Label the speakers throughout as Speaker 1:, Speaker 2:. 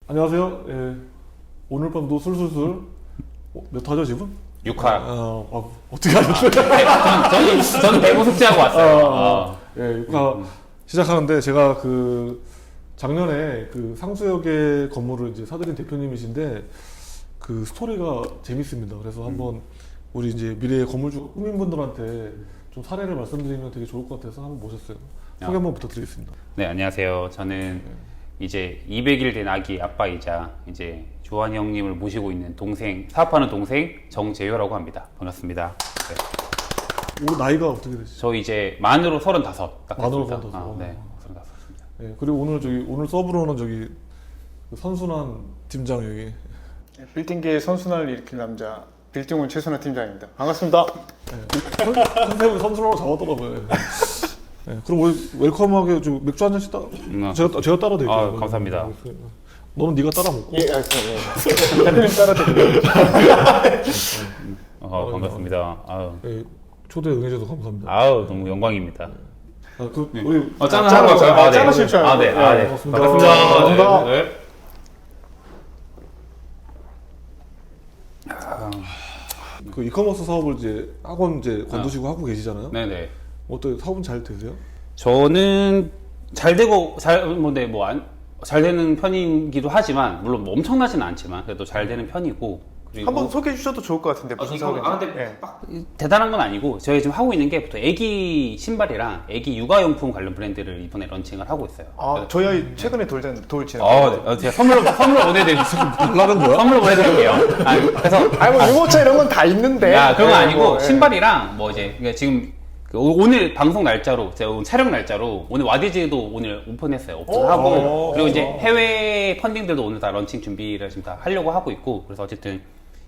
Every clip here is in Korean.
Speaker 1: 안녕하세요. 예, 오늘 밤도 술술술 몇 화죠 지금?
Speaker 2: 6화.
Speaker 1: 어떻게 하셨어요?
Speaker 2: 저는 대구 숙제하고 왔어요.
Speaker 1: 예, 6화 시작하는데 제가 그 작년에 그 상수역의 건물을 이제 사들인 대표님이신데 그 스토리가 재밌습니다. 그래서 한번 우리 이제 미래의 건물주 꾸민분들한테 좀 사례를 말씀드리면 되게 좋을 것 같아서 한번 모셨어요. 소개 한번 부탁드리겠습니다.
Speaker 2: 네, 안녕하세요. 저는 이제 200일 된 아기 아빠이자 이제 조한이 형님을 모시고 있는 동생, 사업하는 동생 정재효라고 합니다. 반갑습니다. 네.
Speaker 1: 올해 나이가 어떻게 되시죠?
Speaker 2: 저 이제 만으로 35. 딱
Speaker 1: 만으로
Speaker 2: 됐습니다.
Speaker 1: 35.
Speaker 2: 네, 35입니다.
Speaker 1: 예, 그리고 오늘 서브로는 저기 그 선순환 팀장 여기.
Speaker 3: 빌딩계의 선순환을 일으킬 남자 빌딩원 최순환 팀장입니다. 반갑습니다.
Speaker 1: 컨셉을 선순환으로 잡았더라고요. 예, 그럼 우리 웰컴하게 좀 맥주 한 잔씩 제가 따라 드릴게요.
Speaker 2: 아, 감사합니다.
Speaker 1: 너는 네가 따라 먹고.
Speaker 3: 예, 알겠습니다. 대표님 따라드립니다.
Speaker 2: 반갑습니다. 아유,
Speaker 1: 예, 초대 응해줘서 감사합니다.
Speaker 2: 아유, 너무 영광입니다.
Speaker 1: 우리
Speaker 2: 짠하고
Speaker 3: 짠하실 줄 알고.
Speaker 2: 네.
Speaker 1: 반갑습니다.
Speaker 2: 반갑습니다. 네.
Speaker 1: 그 이커머스 사업을 이제 학원 이제 관두시고 하고 계시잖아요.
Speaker 2: 네네.
Speaker 1: 어때 사업은 잘 되세요?
Speaker 2: 저는 잘 되고 잘 되는 편이기도 하지만 물론 뭐 엄청나지는 않지만 그래도 잘 되는 편이고. 그리고
Speaker 3: 한번 소개해 주셔도 좋을 것 같은데 무슨 사업인지.
Speaker 2: 근데
Speaker 3: 예.
Speaker 2: 막 대단한 건 아니고 저희 지금 하고 있는 게 보통 애기 신발이랑 애기 육아용품 관련 브랜드를 이번에 런칭을 하고 있어요.
Speaker 3: 아, 저희 아이 최근에 돌 지나.
Speaker 2: 제가 선물 보내드릴게요.
Speaker 1: 달라는 거야?
Speaker 2: 선물 보내드릴게요. 그래서
Speaker 3: 아니 뭐 유모차 이런 건 다 있는데.
Speaker 2: 그건 아니고
Speaker 3: 뭐, 예.
Speaker 2: 신발이랑 뭐 이제 그러니까 지금 오늘 방송 날짜로 제가 오늘 촬영 날짜로 오늘 와디즈도 오늘 오픈했어요. 오픈하고 그리고 이제 해외 펀딩들도 오늘 다 런칭 준비를 지금 다 하려고 하고 있고 그래서 어쨌든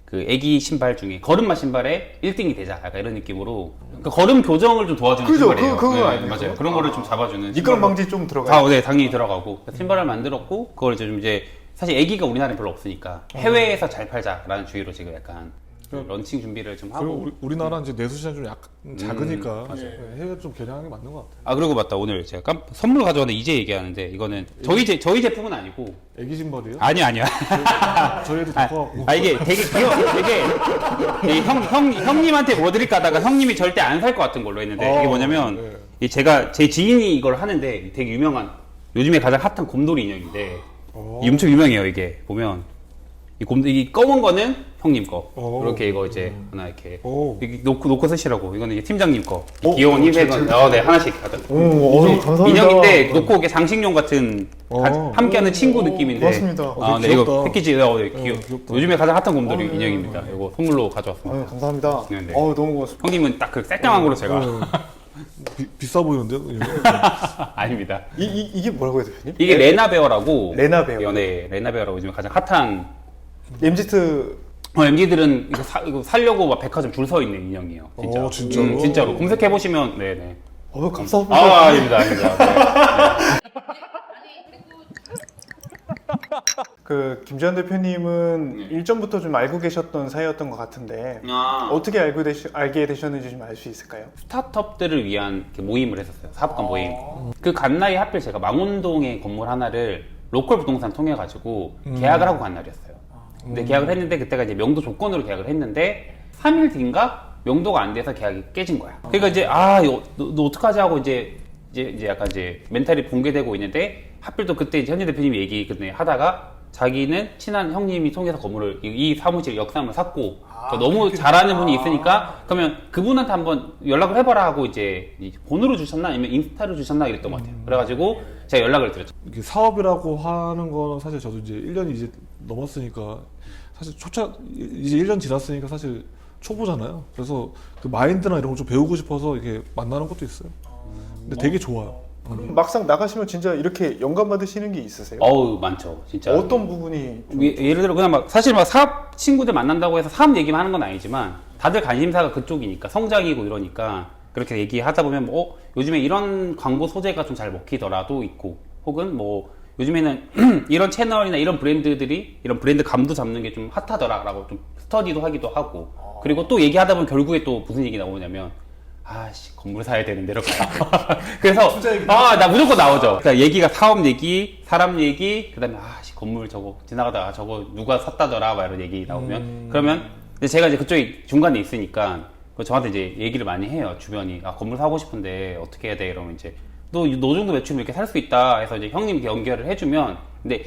Speaker 2: 그 애기 신발 중에 걸음마 신발에 1등이 되자 약간 이런 느낌으로 그 걸음 교정을 좀 도와주는
Speaker 3: 그죠,
Speaker 2: 신발이에요.
Speaker 3: 그거
Speaker 2: 네,
Speaker 3: 아니에요?
Speaker 2: 맞아요. 그런 거를 좀 잡아주는
Speaker 3: 미끄럼
Speaker 2: 신발로.
Speaker 3: 방지 좀 들어가요.
Speaker 2: 네, 당연히 들어가고 신발을 만들었고 그걸 이제 사실 애기가 우리나라에 별로 없으니까 해외에서 잘 팔자라는 주의로 지금 약간 런칭 준비를 좀 하고.
Speaker 1: 그리고 우리나라 이제 내수 시장 좀 약간 작으니까
Speaker 3: 맞아요.
Speaker 1: 해외 좀 개량하는 게 맞는 것 같아요.
Speaker 2: 그리고 맞다. 오늘 제가 선물 가져왔는데 이제 얘기하는데 이거는 저희 제품은 아니고.
Speaker 1: 애기 신발이에요?
Speaker 2: 아니야.
Speaker 1: 저희 애들 다 커갖고.
Speaker 2: 이게 되게 귀여워. 되게 형님한테 뭐 드릴까 하다가 형님이 절대 안 살 것 같은 걸로 했는데 이게 뭐냐면
Speaker 1: 네.
Speaker 2: 이 제가 제 지인이 이걸 하는데 되게 유명한 요즘에 가장 핫한 곰돌이 인형인데 이 엄청 유명해요. 이게 보면 이 검은 거는 형님 거. 이렇게 이거 이제 하나 이렇게 놓고 쓰시라고. 이거는 이제 팀장님 거. 귀여운 힙백은 네 하나씩 하자.
Speaker 3: 감사합니다.
Speaker 2: 인형인데 놓고 이게 장식용 같은 함께하는 친구 느낌인데.
Speaker 3: 고맙습니다.
Speaker 2: 네,
Speaker 1: 귀엽다.
Speaker 2: 이거 패키지
Speaker 1: 귀엽다.
Speaker 2: 요즘에 가장 핫한 곰돌이 인형입니다. 이거 선물로 가져왔습니다.
Speaker 3: 감사합니다.
Speaker 2: 네, 네.
Speaker 3: 너무 고맙습니다.
Speaker 2: 형님은 딱 그 새까만 걸로 제가
Speaker 1: 비싸 보이는데요?
Speaker 2: 아닙니다.
Speaker 3: 이게 뭐라고 해야 되니?
Speaker 2: 이게 레나베어라고.
Speaker 3: 레나베어.
Speaker 2: 네, 레나베어라고 요즘에 가장 핫한.
Speaker 3: MZ
Speaker 2: MZ들은 이거 살려고 막 백화점 줄 서 있는 인형이에요. 진짜.
Speaker 1: 진짜로?
Speaker 2: 진짜로. 검색해 보시면 네네.
Speaker 3: 감사합니다.
Speaker 2: 아닙니다. 네.
Speaker 3: 그 김재현 대표님은 일전부터 좀 알고 계셨던 사이였던 것 같은데 어떻게 알게 되셨는지 좀 알 수 있을까요?
Speaker 2: 스타트업들을 위한 이렇게 모임을 했었어요. 사업가 모임. 그 갓나이 하필 제가 망원동에 건물 하나를 로컬 부동산 통해 가지고 계약을 하고 간 날이었어요. 근데 계약을 했는데 그때가 이제 명도 조건으로 계약을 했는데 3일 뒤인가 명도가 안 돼서 계약이 깨진 거야. 그러니까 이제 이거 너 어떡하지 하고 이제 약간 이제 멘탈이 붕괴되고 있는데 하필 또 그때 이제 현진 대표님이 얘기 하다가 자기는 친한 형님이 통해서 건물을 이 사무실 역삼을 샀고 너무 잘하는 분이 있으니까 그러면 그분한테 한번 연락을 해봐라 하고 이제 번호를 주셨나 아니면 인스타를 주셨나 이랬던 것 같아요. 그래가지고 제가 연락을 드렸죠.
Speaker 1: 이게 사업이라고 하는 거는 사실 저도 이제 1년이 이제 넘었으니까 사실 이제 1년 지났으니까 사실 초보잖아요. 그래서 그 마인드나 이런 걸 좀 배우고 싶어서 이렇게 만나는 것도 있어요. 근데 되게 좋아요.
Speaker 3: 막상 나가시면 진짜 이렇게 영감 받으시는 게 있으세요?
Speaker 2: 많죠. 진짜.
Speaker 3: 어떤 부분이 좀...
Speaker 2: 예를 들어 그냥 사실 사업 친구들 만난다고 해서 사업 얘기만 하는 건 아니지만 다들 관심사가 그쪽이니까 성장이고 이러니까 그렇게 얘기하다 보면 요즘에 이런 광고 소재가 좀 잘 먹히더라도 있고 혹은 요즘에는 이런 채널이나 이런 브랜드들이 이런 브랜드 감도 잡는 게 좀 핫하더라라고 좀 스터디도 하기도 하고 그리고 또 얘기하다 보면 결국에 또 무슨 얘기 나오냐면 건물 사야 되는데 이렇게 그래서 나 무조건 나오죠. 그러니까 얘기가 사업 얘기, 사람 얘기, 그다음에 건물 저거 지나가다가 저거 누가 샀다더라 막 이런 얘기 나오면 그러면 근데 제가 이제 그쪽에 중간에 있으니까 저한테 이제 얘기를 많이 해요. 주변이 건물 사고 싶은데 어떻게 해야 돼? 이러면 이제 너 정도 매출이면 이렇게 살 수 있다 해서 이제 형님 이렇게 연결을 해주면 근데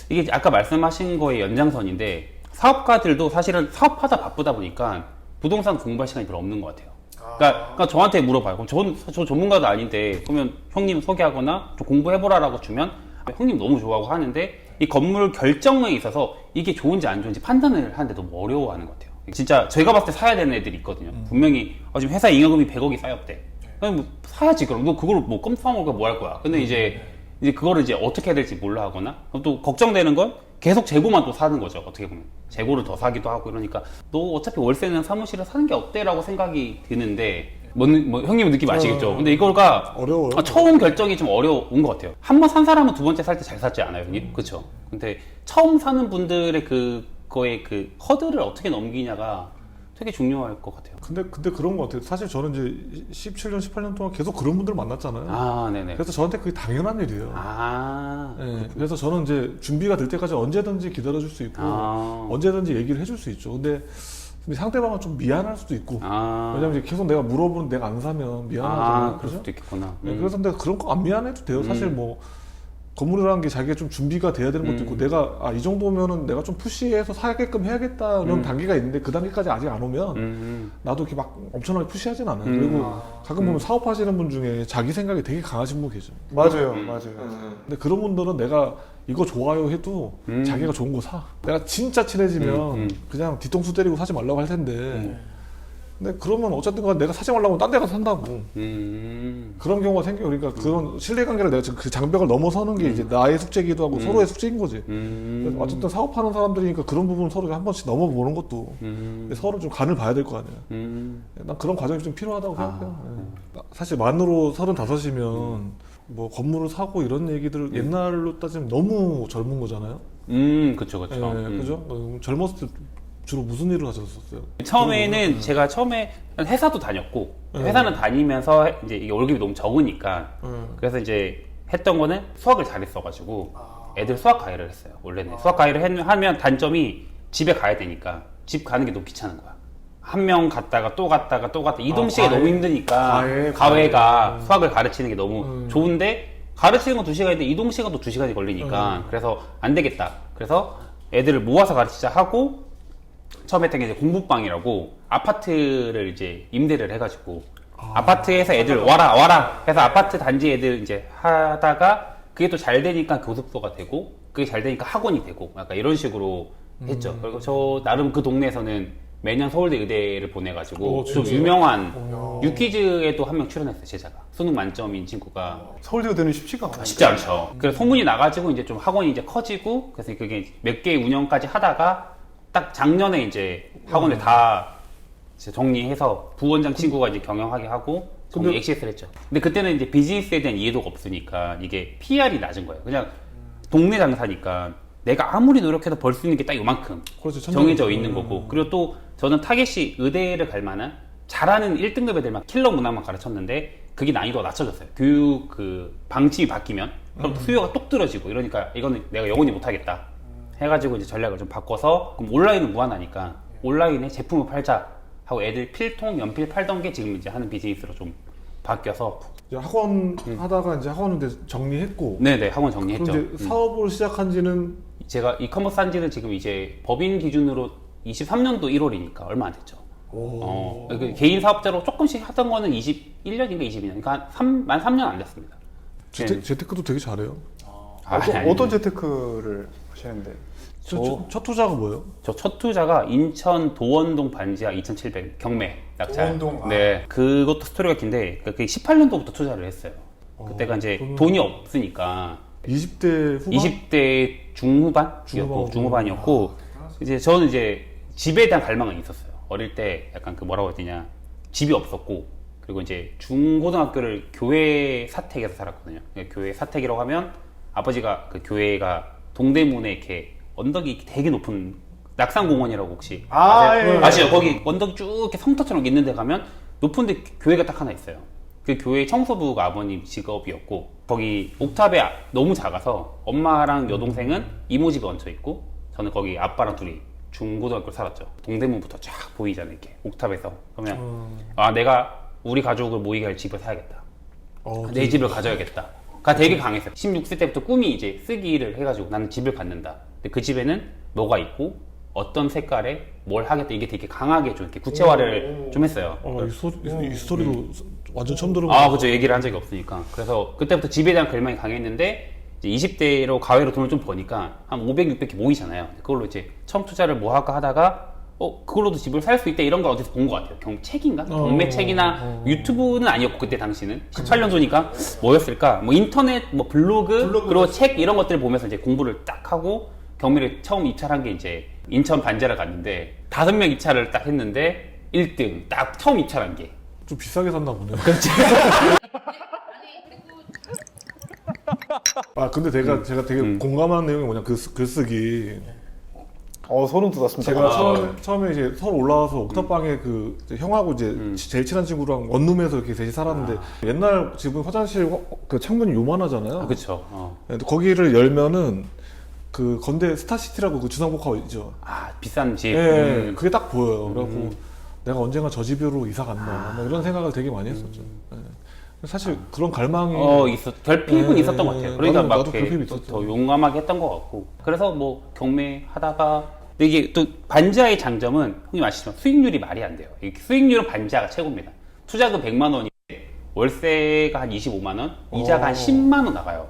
Speaker 2: 이게 아까 말씀하신 거의 연장선인데 사업가들도 사실은 사업하다 바쁘다 보니까 부동산 공부할 시간이 별로 없는 것 같아요. 그러니까 저한테 물어봐요. 그럼 저 전문가도 아닌데 그러면 형님 소개하거나 좀 공부해보라라고 주면 형님 너무 좋아하고 하는데 이 건물 결정에 있어서 이게 좋은지 안 좋은지 판단을 하는데 너무 어려워하는 것 같아요. 진짜 제가 봤을 때 사야 되는 애들이 있거든요. 분명히 지금 회사 잉여금이 100억이 쌓였대. 그럼 뭐 사야지. 그럼 너 그걸 뭐 껌싸먹고 뭐 할 거야. 근데 이제 그거를 이제 어떻게 해야 될지 몰라 하거나 또 걱정되는 건 계속 재고만 또 사는 거죠. 어떻게 보면 재고를 더 사기도 하고 이러니까 너 어차피 월세는 사무실을 사는 게 어때라고 생각이 드는데 뭐 형님은 느낌 아시겠죠? 근데 이거가
Speaker 1: 어려워요.
Speaker 2: 처음 결정이 좀 어려운 것 같아요. 한 번 산 사람은 두 번째 살 때 잘 샀지 않아요, 형님? 그렇죠? 근데 처음 사는 분들의 그거의 그 허들을 어떻게 넘기냐가 되게 중요할 것 같아요.
Speaker 1: 근데 그런 것 같아요. 사실 저는 이제 17년, 18년 동안 계속 그런 분들 만났잖아요.
Speaker 2: 아, 네네.
Speaker 1: 그래서 저한테 그게 당연한 일이에요.
Speaker 2: 아,
Speaker 1: 네, 그래서 저는 이제 준비가 될 때까지 언제든지 기다려줄 수 있고 언제든지 얘기를 해줄 수 있죠. 근데 상대방은 좀 미안할 수도 있고 왜냐면 계속 내가 물어보는 내가 안 사면 미안하잖아요.
Speaker 2: 그럴 수도 있겠구나.
Speaker 1: 네, 그래서 근데 그런 거 안 미안해도 돼요. 사실 뭐 건물이라는 게 자기가 좀 준비가 돼야 되는 것도 있고 내가 이 정도면은 내가 좀 푸시해서 사게끔 해야겠다는 단계가 있는데 그 단계까지 아직 안 오면 나도 이렇게 막 엄청나게 푸시하진 않아요. 그리고 가끔 보면 사업하시는 분 중에 자기 생각이 되게 강하신 분 계죠.
Speaker 3: 맞아요.
Speaker 1: 근데 그런 분들은 내가 이거 좋아요 해도 자기가 좋은 거 사. 내가 진짜 친해지면 그냥 뒤통수 때리고 사지 말라고 할 텐데 근데 그러면 어쨌든 간에 내가 사지 말라고 하면 딴 데 가서 산다고. 그런 경우가 생겨요. 그러니까 그런 신뢰관계를 내가 지금 그 장벽을 넘어서는 게 이제 나의 숙제이기도 하고 서로의 숙제인 거지. 그래서 어쨌든 사업하는 사람들이니까 그런 부분 서로 한 번씩 넘어보는 것도 서로 좀 간을 봐야 될 거 아니야. 난 그런 과정이 좀 필요하다고 생각해요. 네. 사실 만으로 35이면 뭐 건물을 사고 이런 얘기들 옛날로 따지면 너무 젊은 거잖아요.
Speaker 2: 그쵸.
Speaker 1: 그죠? 젊었을 때 주로 무슨 일을 하셨었어요?
Speaker 2: 처음에는 제가 처음에 회사도 다녔고 회사는 다니면서 이제 이게 월급이 너무 적으니까 그래서 이제 했던 거는 수학을 잘했어가지고 애들 수학 가해를 했어요. 원래는 수학 가해를 하면 단점이 집에 가야 되니까 집 가는 게 너무 귀찮은 거야. 한 명 갔다가 또 갔다가 이동 시간이 너무 힘드니까 가해가 수학을 가르치는 게 너무 좋은데 가르치는 건 2시간인데 이동 시간도 2시간이 걸리니까 그래서 안 되겠다. 그래서 애들을 모아서 가르치자 하고 처음 했던 게 이제 공부방이라고 아파트를 이제 임대를 해가지고 아파트에서 애들 와라 해서 아파트 단지 애들 이제 하다가 그게 또 잘 되니까 교습소가 되고 그게 잘 되니까 학원이 되고 약간 이런 식으로 했죠. 그리고 저 나름 그 동네에서는 매년 서울대 의대를 보내가지고 좀 유명한 유퀴즈에도 한 명 출연했어요. 제자가 수능 만점인 친구가.
Speaker 3: 서울대 의대는 쉽지가 않아요.
Speaker 2: 쉽지 않죠. 그래서 소문이 나가지고 이제 좀 학원이 이제 커지고 그래서 그게 몇 개 운영까지 하다가 딱 작년에 이제 학원을 다 이제 정리해서 부원장 친구가 이제 경영하게 하고 정리 엑시스를 했죠. 근데 그때는 이제 비즈니스에 대한 이해도가 없으니까 이게 PR이 낮은 거예요. 그냥 동네 장사니까 내가 아무리 노력해도 벌 수 있는 게 딱 요만큼 정해져 있는 거고 그리고 또 저는 타겟이 의대를 갈 만한 잘하는 1등급 애들만 킬러 문항만 가르쳤는데 그게 난이도가 낮춰졌어요. 교육 그 방침이 바뀌면 그럼 수요가 뚝 떨어지고 이러니까 이거는 내가 영원히 못하겠다 해가지고 이제 전략을 좀 바꿔서 그럼 온라인은 무한하니까 온라인에 제품을 팔자 하고 애들 필통, 연필 팔던 게 지금 이제 하는 비즈니스로 좀 바뀌어서
Speaker 1: 이제 학원 하다가 이제 학원은 이제 정리했고
Speaker 2: 네네 학원 정리했죠.
Speaker 1: 그럼 이제 사업을 시작한 지는
Speaker 2: 제가 이커머스 한 지는 지금 이제 법인 기준으로 23년도 1월이니까 얼마 안 됐죠. 그 개인 사업자로 조금씩 하던 거는 21년인가 22년, 그러니까 만 3년 안 됐습니다.
Speaker 1: 재테크도 되게 잘해요.
Speaker 3: 어떤 재테크를 하시는데?
Speaker 1: 첫 투자가 뭐예요?
Speaker 2: 저 첫 투자가 인천 도원동 반지하 2,700 경매 낙찰.
Speaker 3: 도원동,
Speaker 2: 네, 그것도 스토리가 긴데 그 18년도부터 투자를 했어요. 그때가 이제 돈이 없으니까
Speaker 1: 20대 후반?
Speaker 2: 20대 중후반이었고 이제 저는 이제 집에 대한 갈망은 있었어요. 어릴 때 약간 그 뭐라고 해야 되냐 집이 없었고 그리고 이제 중고등학교를 교회 사택에서 살았거든요. 교회 사택이라고 하면 아버지가 그 교회가 동대문에 이렇게 언덕이 되게 높은 낙산공원이라고 혹시 아세요? 아시죠? 거기 언덕이 쭉 이렇게 성터처럼 있는 데 가면 높은데 교회가 딱 하나 있어요. 그 교회 청소부가 아버님 직업이었고 거기 옥탑에 너무 작아서 엄마랑 여동생은 이모 집에 얹혀 있고 저는 거기 아빠랑 둘이 중고등학교 살았죠. 동대문부터 쫙 보이잖아요. 이렇게 옥탑에서. 그러면 내가 우리 가족을 모이게 할 집을 사야겠다. 내 집을 가져야겠다. 가 되게 강했어요. 16세 때부터 꿈이 이제 쓰기를 해가지고 나는 집을 갖는다. 근데 그 집에는 뭐가 있고 어떤 색깔에 뭘 하겠다. 이게 되게 강하게 좀 이렇게 구체화를 좀 했어요.
Speaker 1: 이 스토리도 완전 처음 들어봐.
Speaker 2: 그죠. 얘기를 한 적이 없으니까. 그래서 그때부터 집에 대한 갈망이 강했는데 이제 20대로 가외로 돈을 좀 버니까 한 500, 600개 모이잖아요. 그걸로 이제 처음 투자를 뭐 할까 하다가 그걸로도 집을 살 수 있다 이런 걸 어디서 본 것 같아요. 책인가? 경매 책이나 유튜브는 아니었고 그때 당시는 18년도니까 뭐였을까? 뭐 인터넷, 뭐 블로그 그리고 책 이런 것들을 보면서 이제 공부를 딱 하고 경매를 처음 입찰한 게 이제 인천 반지하를 갔는데 5명 입찰을 딱 했는데 1등 딱 처음 입찰한 게.
Speaker 1: 좀 비싸게 샀나 보네요.
Speaker 2: 그렇지.
Speaker 1: 근데 제가 되게 공감하는 내용이 뭐냐, 글쓰기.
Speaker 3: 소름 돋았습니다.
Speaker 1: 제가 처음에 이제 서울 올라와서 옥탑방에 그 이제 형하고 이제 제일 친한 친구랑 원룸에서 이렇게 셋이 살았는데 옛날 집은 화장실 그 창문이 요만하잖아요.
Speaker 2: 그렇죠.
Speaker 1: 근데 거기를 열면은 그 건대 스타시티라고 그 주상복합 있죠.
Speaker 2: 비싼 집.
Speaker 1: 예, 그게 딱 보여요. 그래갖고 내가 언젠가 저 집으로 이사 간다. 뭐 이런 생각을 되게 많이 했었죠. 예. 사실 그런 갈망이
Speaker 2: 결핍은 있었던 것 같아요. 그러니까 막
Speaker 1: 나도 결핍이
Speaker 2: 이렇게
Speaker 1: 있었죠.
Speaker 2: 더 용감하게 했던 것 같고. 그래서 뭐 경매하다가 근데 이게 또 반지하의 장점은 형님 아시지만 수익률이 말이 안 돼요. 수익률은 반지하가 최고입니다. 투자금 100만 원인데 월세가 한 25만 원, 이자가 한 10만 원 나가요.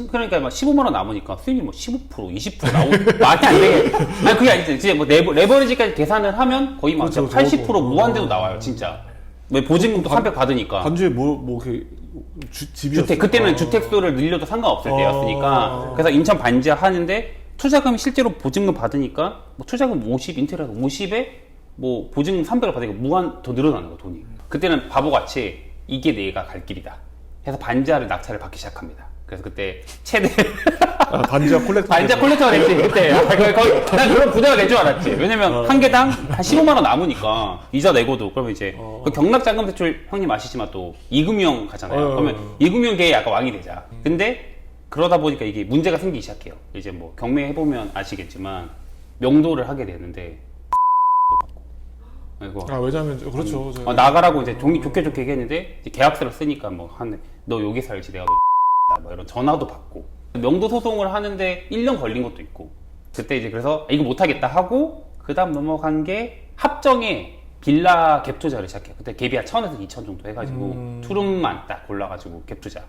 Speaker 2: 그러니까 막 15만 원 남으니까 수익률 뭐 15%, 20% 나오고 말이 안 되게. 그게 아니지. 진짜 뭐 레버리지까지 계산을 하면 거의 막
Speaker 1: 그렇죠,
Speaker 2: 80%
Speaker 1: 적어도.
Speaker 2: 무한대로 나와요, 진짜. 왜 보증금도 300 받으니까.
Speaker 1: 반지에 뭐 이렇게 집이었어.
Speaker 2: 그때는 주택수를 늘려도 상관없을 때였으니까. 그래서 인천 반지하 하는데 투자금이 실제로 보증금 받으니까 뭐 투자금 50, 인테리어 50에 뭐 보증금 300을 받으니까 무한 더 늘어나는 거야, 돈이. 그때는 바보같이 이게 내가 갈 길이다 해서 반지하를 낙찰을 받기 시작합니다. 그래서 그때 최대
Speaker 1: 반지하 콜렉터.
Speaker 2: 반지하 콜렉터가 됐지 그때. 난 그런 부자가 될 줄 알았지. 왜냐면 한 개당 한 15만 원 남으니까 이자 내고도. 그러면 이제 그 경락자금대출 형님 아시지만 또 이금융 가잖아요. 그러면 이금융계의 약간 왕이 되자. 근데 그러다 보니까 이게 문제가 생기기 시작해요. 이제 뭐 경매 해보면 아시겠지만 명도를 하게 되는데
Speaker 1: 왜냐면 그렇죠.
Speaker 2: 나가라고 이제 종이 좋게 얘기했는데 이제 계약서를 쓰니까 뭐 너 여기 살지 내가 뭐 이런 전화도 받고 명도 소송을 하는데 1년 걸린 것도 있고 그때 이제 그래서 이거 못하겠다 하고 그 다음 넘어간 게 합정에 빌라 갭 투자를 시작해요. 그때 갭이 한 1000에서 2000 정도 해가지고 투룸만 딱 골라가지고 갭 투자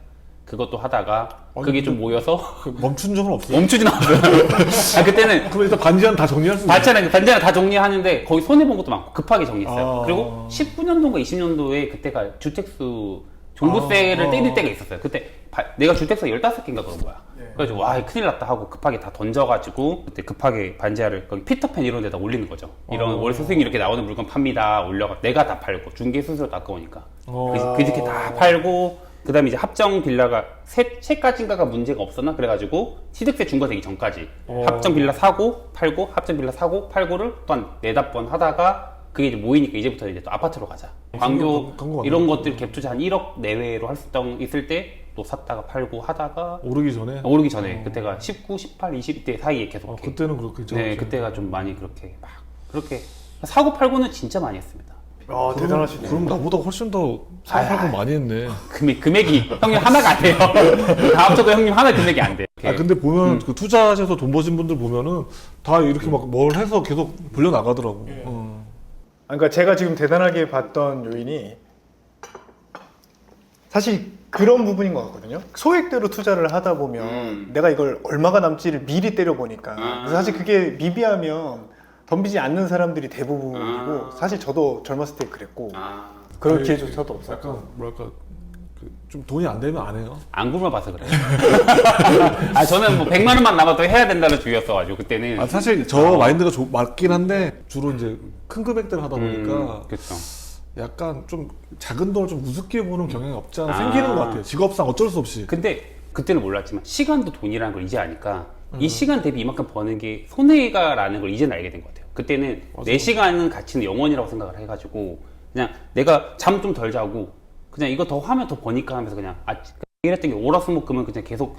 Speaker 2: 그것도 하다가 그게 좀 모여서
Speaker 1: 멈춘 적은 없어요.
Speaker 2: 멈추진 않았어요. 그때는
Speaker 1: 그럼 일단 반지하는 다 정리할 수 있어요.
Speaker 2: 반지하는 다 정리하는데 거기 손해본 것도 많고 급하게 정리했어요. 그리고 19년도인가 20년도에 그때가 주택수 종부세를 때릴 때가 있었어요. 그때 내가 주택수가 15개인가 그런 거야. 그래가지고 와 큰일 났다 하고 급하게 다 던져가지고 그때 급하게 반지하를 거기 피터팬 이런 데다 올리는 거죠. 이런 월세 수익 이렇게 나오는 물건 팝니다. 올려가 내가 다 팔고 중개 수수료 다 아까우니까 그렇게 다 팔고 그 다음에 이제 합정 빌라가 세까지인가가 문제가 없었나? 그래가지고 취득세 중과되기 전까지 합정 빌라 사고 팔고 합정 빌라 사고 팔고를 또 한 4-5번 하다가 그게 이제 모이니까 이제부터 이제 또 아파트로 가자. 광교 이런 것들 갭 투자 한 1억 내외로 할 수 있을 때 또 샀다가 팔고 하다가
Speaker 1: 오르기 전에
Speaker 2: 그때가 19, 18, 20대 사이에 계속
Speaker 1: 그때는 그렇겠죠.
Speaker 2: 네, 그때가 좀 많이 그렇게 막 그렇게 사고 팔고는 진짜 많이 했습니다.
Speaker 3: 대단하시네요.
Speaker 1: 그럼 나보다 훨씬 더 사고 많이 했네.
Speaker 2: 금액이 형님 하나가 안 돼요. 다 합쳐도 형님 하나 금액이 안 돼.
Speaker 1: 근데 보면 그 투자하셔서 돈 버신 분들 보면은 다 이렇게 막 뭘 해서 계속 불려 나가더라고.
Speaker 3: 그러니까 제가 지금 대단하게 봤던 요인이 사실 그런 부분인 것 같거든요. 소액대로 투자를 하다 보면 내가 이걸 얼마가 남지를 미리 때려보니까 그래서 사실 그게 미비하면 덤비지 않는 사람들이 대부분이고 사실 저도 젊었을 때 그랬고 그런 기회조차도 없어요.
Speaker 1: 약간 뭐랄까 좀 돈이 안 되면 안 해요.
Speaker 2: 안 굶어봐서 그래요. 저는 뭐 100만 원만 남아도 해야 된다는 주의였어가지고 그때는.
Speaker 1: 사실 저 마인드가 맞긴 한데 주로 이제 큰 금액대를 하다 보니까
Speaker 2: 그렇죠.
Speaker 1: 약간 좀 작은 돈을 좀 우습게 보는 경향이 없지 않아 생기는 것 같아요. 직업상 어쩔 수 없이.
Speaker 2: 근데 그때는 몰랐지만 시간도 돈이라는 걸 이제 아니까 이 시간 대비 이만큼 버는 게 손해가라는 걸 이제는 알게 된 것 같아요. 그때는 내 시간은 가치는 영원이라고 생각을 해가지고 그냥 내가 잠 좀 덜 자고 그냥 이거 더 하면 더 버니까 하면서 그냥 이랬던 게 월화수목금은 그냥 계속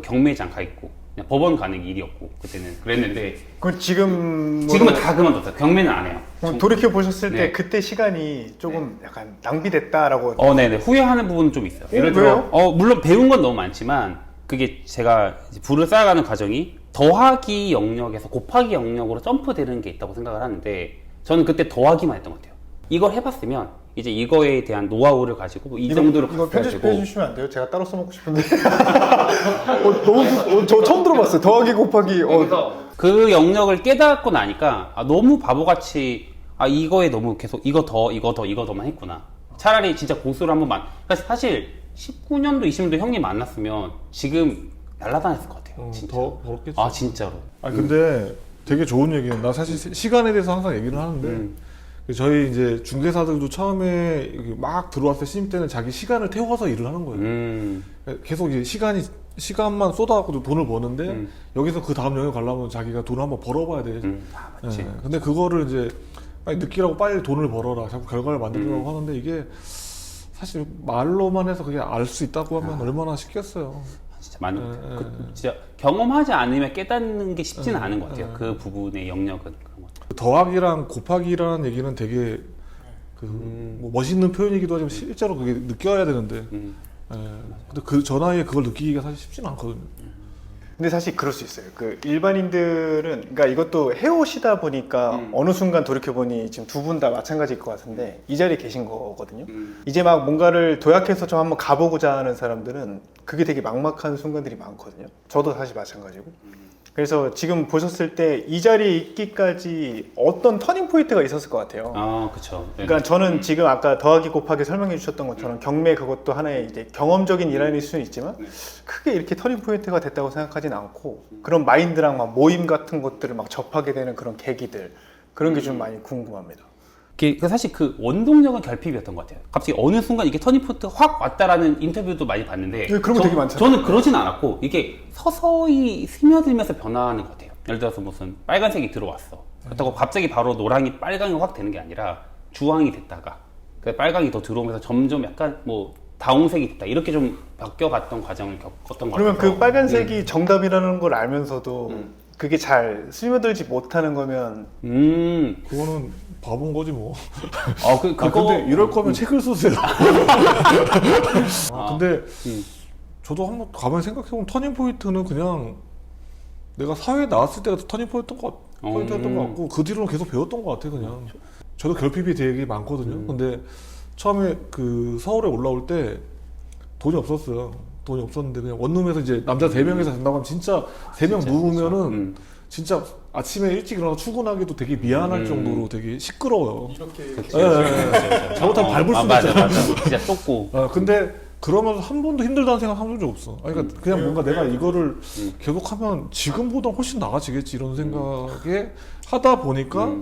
Speaker 2: 경매장 가 있고 그냥 법원 가는 일이었고 그때는 그랬는데
Speaker 3: 그 지금
Speaker 2: 지금은 다 그만뒀어요. 경매는 안 해요.
Speaker 3: 돌이켜 보셨을 때
Speaker 2: 네.
Speaker 3: 그때 시간이 조금 약간 낭비됐다라고.
Speaker 2: 네네 후회하는 부분은 좀 있어요. 예를 들어
Speaker 3: 왜요?
Speaker 2: 물론 배운 건 너무 많지만 그게 제가 이제 부를 쌓아가는 과정이 더하기 영역에서 곱하기 영역으로 점프되는 게 있다고 생각을 하는데 저는 그때 더하기만 했던 것 같아요. 이걸 해봤으면 이제 이거에 대한 노하우를 가지고 뭐이 정도로
Speaker 3: 이거
Speaker 2: 갔어야
Speaker 3: 편집해
Speaker 2: 되고
Speaker 3: 주시면 안 돼요? 제가 따로 써먹고 싶은데. 너무 저 처음 들어봤어요. 더하기 곱하기.
Speaker 2: 그 영역을 깨닫고 나니까 너무 바보같이 이거에 너무 계속 이거 더만 했구나. 차라리 진짜 고수를 한번 그러니까 사실 19년도 20년도 형님 만났으면 지금 날라다녔을 것 같아요. 진짜.
Speaker 1: 더 벌었겠죠.
Speaker 2: 진짜로.
Speaker 1: 근데 되게 좋은 얘기는 나 사실 시간에 대해서 항상 얘기를 하는데 저희 이제 중개사들도 처음에 이렇게 막 들어왔을 때 신입 때는 자기 시간을 태워서 일을 하는 거예요. 계속 이제 시간만 쏟아갖고 돈을 버는데 여기서 그 다음 영역 가려면 자기가 돈을 한번 벌어봐야 돼.
Speaker 2: 맞지.
Speaker 1: 근데 그거를 이제 빨리 느끼라고 빨리 돈을 벌어라, 자꾸 결과를 만들려고 하는데 이게 사실 말로만 해서 그게 알 수 있다고 하면 얼마나 쉽겠어요.
Speaker 2: 진짜 진짜 경험하지 않으면 깨닫는 게 쉽지는 않은 것 같아요. 그 부분의 영역은 그런 것 같아요.
Speaker 1: 더하기랑 곱하기라는 얘기는 되게 뭐 멋있는 표현이기도 하지만 실제로 그게 느껴야 되는데 근데 그 전화에 그걸 느끼기가 사실 쉽지는 않거든요.
Speaker 3: 근데 사실 그럴 수 있어요. 그 일반인들은 그러니까 이것도 해오시다 보니까 어느 순간 돌이켜 보니 지금 두 분 다 마찬가지일 것 같은데 이 자리에 계신 거거든요. 이제 막 뭔가를 도약해서 좀 한번 가보고자 하는 사람들은 그게 되게 막막한 순간들이 많거든요. 저도 사실 마찬가지고. 그래서 지금 보셨을 때 이 자리에 있기까지 어떤 터닝 포인트가 있었을 것 같아요.
Speaker 2: 그렇죠.
Speaker 3: 그러니까 저는 지금 아까 더하기 곱하기 설명해 주셨던 것처럼 경매 그것도 하나의 이제 경험적인 일환일 수는 있지만 크게 이렇게 터닝 포인트가 됐다고 생각하진 않고 그런 마인드랑 막 모임 같은 것들을 막 접하게 되는 그런 계기들 그런 게 좀 많이 궁금합니다.
Speaker 2: 사실 그 원동력은 결핍이었던 것 같아요. 갑자기 어느 순간 이게 터닝포인트가 확 왔다라는 인터뷰도 많이 봤는데
Speaker 3: 네, 그런 거 되게 많잖아요.
Speaker 2: 저는 그러진 않았고 이게 서서히 스며들면서 변화하는 것 같아요. 예를 들어서 무슨 빨간색이 들어왔어. 그렇다고 갑자기 바로 노랑이 빨강이 확 되는 게 아니라 주황이 됐다가 빨강이 더 들어오면서 점점 약간 뭐 다홍색이 됐다 이렇게 좀 바뀌어갔던 과정을 겪었던 것 같아요.
Speaker 3: 그러면 그 빨간색이 정답이라는 걸 알면서도 그게 잘 스며들지 못하는 거면
Speaker 1: 그거는 바본 거지 뭐.
Speaker 2: 그거
Speaker 1: 근데 이럴 거면 책을 쓰세요. 근데 저도 한번 가만히 생각해보면 터닝 포인트는 그냥 내가 사회에 나왔을 때가 터닝 포인트였던 것 같고 그 뒤로는 계속 배웠던 것 같아 그냥. 저도 결핍이 되게 많거든요. 근데 처음에 그 서울에 올라올 때 돈이 없었어요. 돈이 없었는데 그냥 원룸에서 이제 남자 3명이서 산다고 하면 진짜 3명 누우면은 진짜 아침에 일찍 일어나서 출근하기도 되게 미안할 정도로 되게 시끄러워요. 잘못하면 밟을 수도 있잖아.
Speaker 2: 맞아. 진짜 쏟고.
Speaker 1: 근데 그러면서 한 번도 힘들다는 생각 한 적 없어. 그러니까 그냥 뭔가 내가 이거를 계속하면 지금보다 훨씬 나아지겠지 이런 생각에 하다 보니까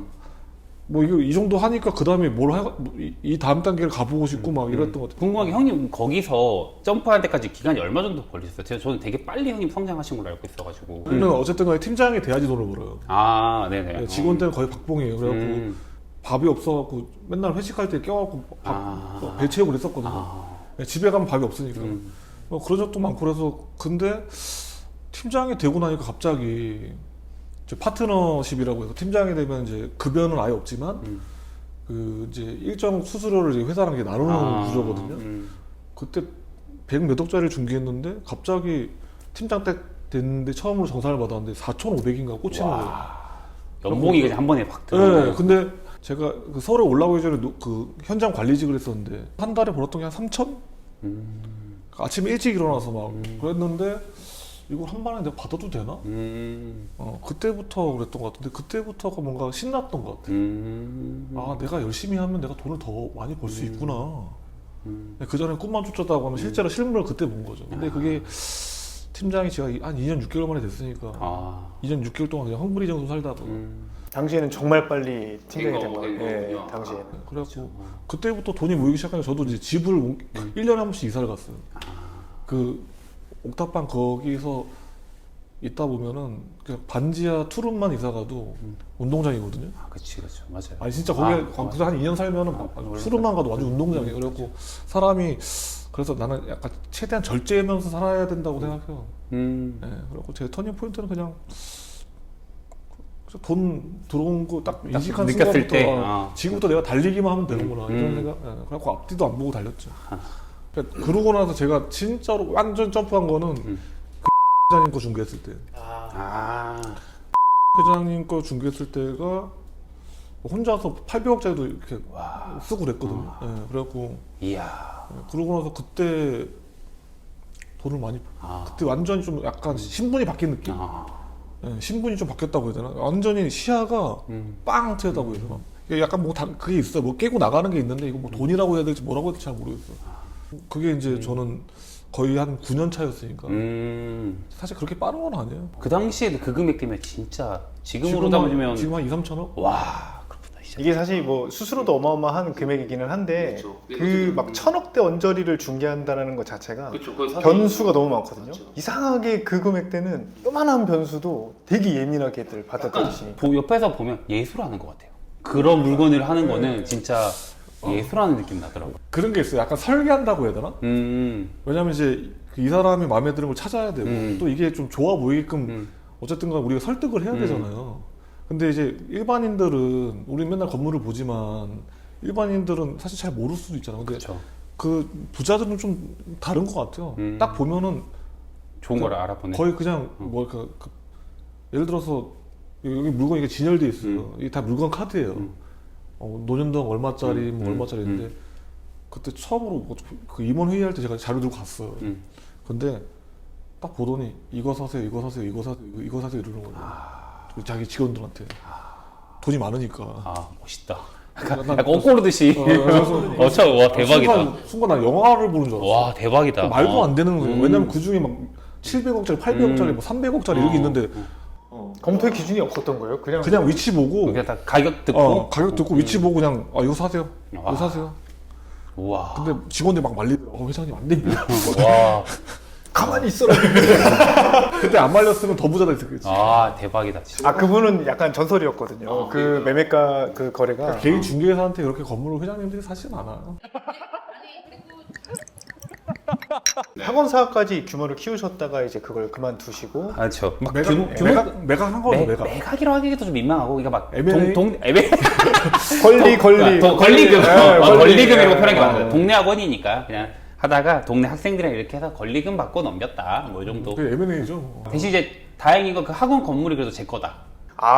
Speaker 1: 뭐 이거 이 정도 하니까 그 다음에 이 다음 단계를 가보고 싶고 막 이랬던 것 같아요.
Speaker 2: 궁금한 게 형님 거기서 점프할 때까지 기간이 얼마 정도 걸리셨어요? 저는 되게 빨리 형님 성장하신 걸로 알고 있어가지고.
Speaker 1: 그러면 어쨌든 간에 팀장이 돼야지 돈을 벌어요.
Speaker 2: 네네.
Speaker 1: 직원 때는 거의 박봉이에요. 그래갖고 밥이 없어갖고 맨날 회식할 때 껴갖고 배 채우고 그랬었거든요. 집에 가면 밥이 없으니까. 뭐 그런 적도 많고 그래서 근데 팀장이 되고 나니까 갑자기 이제 파트너십이라고 해서 팀장이 되면 이제 급여는 아예 없지만 그 이제 일정 수수료를 이제 회사랑 이제 나누는 구조거든요. 그때 100몇 억짜리를 중개했는데 갑자기 팀장 때 됐는데 처음으로 정산을 받았는데 4,500인가 꽂히는 거예요.
Speaker 2: 연봉이 그냥 한 번에 확 들어오는.
Speaker 1: 네, 근데 제가 그 서울에 올라오기 전에 그 현장 관리직을 했었는데 한 달에 벌었던 게 한 3천? 아침에 일찍 일어나서 막 그랬는데 이걸 한 번에 내가 받아도 되나? 그때부터 그랬던 것 같은데 그때부터가 뭔가 신났던 것 같아. 내가 열심히 하면 내가 돈을 더 많이 벌 수 있구나. 그 전에 꿈만 쫓았다고 하면 실제로 실물을 그때 본 거죠. 근데 그게 팀장이 제가 한 2년 6개월 만에 됐으니까 2년 6개월 동안 그냥 헝그리 정도 살다가
Speaker 3: 당시에는 정말 빨리 팀장이 된 거예요. 네, 당시에는.
Speaker 1: 그래갖고 그때부터 돈이 모이기 시작하니까 저도 이제 집을 1년에 한 번씩 이사를 갔어요. 그 옥탑방 거기서 있다 보면은 그냥 반지하 투룸만 이사 가도 운동장이거든요.
Speaker 2: 아, 그치, 맞아요.
Speaker 1: 아니 진짜 거기에
Speaker 2: 맞아.
Speaker 1: 거기서 한 2년 살면은 투룸만 가도 완전 운동장이에요. 그래갖고 사람이 그래서 나는 약간 최대한 절제하면서 살아야 된다고 생각해요. 네, 그리고 제 터닝 포인트는 그냥 돈 들어온 거 딱 인식한
Speaker 2: 느꼈을
Speaker 1: 순간부터
Speaker 2: 때,
Speaker 1: 지금부터 내가 달리기만 하면 되는구나 이런 생각. 네, 그래갖고 앞뒤도 안 보고 달렸죠. 그러니까 그러고 나서 제가 진짜로 완전 점프한 거는 그 회장님 거 중계했을 때.
Speaker 2: 아,
Speaker 1: 회장님 거 중계했을 때가 혼자서 800억짜리도 이렇게 쓰고 그랬거든요. 네, 그래갖고
Speaker 2: 이야.
Speaker 1: 그러고 나서 그때 돈을 많이 그때 완전히 좀 약간 신분이 바뀐 느낌? 네, 신분이 좀 바뀌었다고 해야 되나? 완전히 시야가 빵 트였다고 해야 되나? 이게 약간 뭐 그게 있어요. 뭐 깨고 나가는 게 있는데 이거 뭐 돈이라고 해야 될지 뭐라고 해야 될지 잘 모르겠어요. 그게 이제 저는 거의 한 9년 차였으니까 사실 그렇게 빠른 건 아니에요.
Speaker 2: 그 당시에도 그 금액 때문에 진짜 지금으로 따지면
Speaker 1: 지금 한 2, 3천억?
Speaker 2: 와, 그렇구나. 진짜.
Speaker 3: 이게 사실 뭐 수수료도 어마어마한 금액이기는 한데 그 막 천억대 언저리를 중개한다는 것 자체가 변수가 너무 많거든요. 이상하게 그 금액대는 요만한 변수도 되게 예민하게들 받아들이시니까.
Speaker 2: 옆에서 보면 예술하는 것 같아요. 그런 물건을 하는 거는 진짜 예술하는 느낌 나더라고요.
Speaker 1: 그런 게 있어요. 약간 설계한다고 해야 되나? 왜냐면 이제 이 사람이 마음에 드는 걸 찾아야 되고 또 이게 좀 좋아 보이게끔 어쨌든 간 우리가 설득을 해야 되잖아요. 근데 이제 일반인들은 우리 맨날 건물을 보지만 일반인들은 사실 잘 모를 수도 있잖아요. 근데
Speaker 2: 그쵸.
Speaker 1: 그 부자들은 좀 다른 것 같아요. 딱 보면은
Speaker 2: 좋은 거를 알아보네.
Speaker 1: 거의 그냥 뭐 예를 들어서 여기 물건 이게 진열돼 있어요. 이게 다 물건 카드예요. 노년동 얼마짜리 뭐 얼마짜리인데 그때 처음으로 그 임원 회의할 때 제가 자료 들고 갔어요. 근데 딱 보더니 이거 사세요, 이거 사세요, 이거 사세요, 이거 사세요 이러는 거예요. 자기 직원들한테 돈이 많으니까.
Speaker 2: 아, 멋있다.
Speaker 1: 약간
Speaker 2: 약간 옥고르듯이.
Speaker 1: 그래서
Speaker 2: 와, 대박이다.
Speaker 1: 순간 난 영화를 보는 줄 알았어.
Speaker 2: 와, 대박이다.
Speaker 1: 말도 안 되는 거예요. 왜냐면 그 중에 막 700억짜리, 800억짜리, 뭐 300억짜리 이렇게 있는데
Speaker 3: 검토의 기준이 없었던 거예요?
Speaker 1: 그냥 위치 보고
Speaker 2: 그냥 다 가격 듣고.
Speaker 1: 가격 듣고 위치 보고 그냥 이거 사세요. 이거 사세요.
Speaker 2: 우와.
Speaker 1: 근데 직원들 막 회장님 안 됩니다.
Speaker 2: 와.
Speaker 3: 가만히 있어라.
Speaker 1: 그때 안 말렸으면 더 부자가 있었겠지.
Speaker 2: 아, 대박이다. 진짜.
Speaker 3: 그분은 약간 전설이었거든요. 그 매매가 그 거래가
Speaker 1: 개인 중개사한테 그렇게 건물을 회장님들이 사실 않아요.
Speaker 3: 학원 사업까지 규모를 키우셨다가 이제 그걸 그만두시고
Speaker 2: 아, 저. 막
Speaker 1: 매각한 거죠, 매각.
Speaker 2: 매각이라고 하기도 좀 민망하고, 그러니까 막.
Speaker 1: M&A?
Speaker 3: 권리
Speaker 2: 권리금.
Speaker 3: 권리금.
Speaker 2: 권리금이라고 표현한 게
Speaker 3: 네.
Speaker 2: 맞아요. 동네 학원이니까 그냥 하다가 동네 학생들이랑 이렇게 해서 권리금 받고 넘겼다. 뭐 이 정도.
Speaker 1: 그게 M&A죠.
Speaker 2: 대신 이제 다행인 건 그 학원 건물이 그래도 제 거다.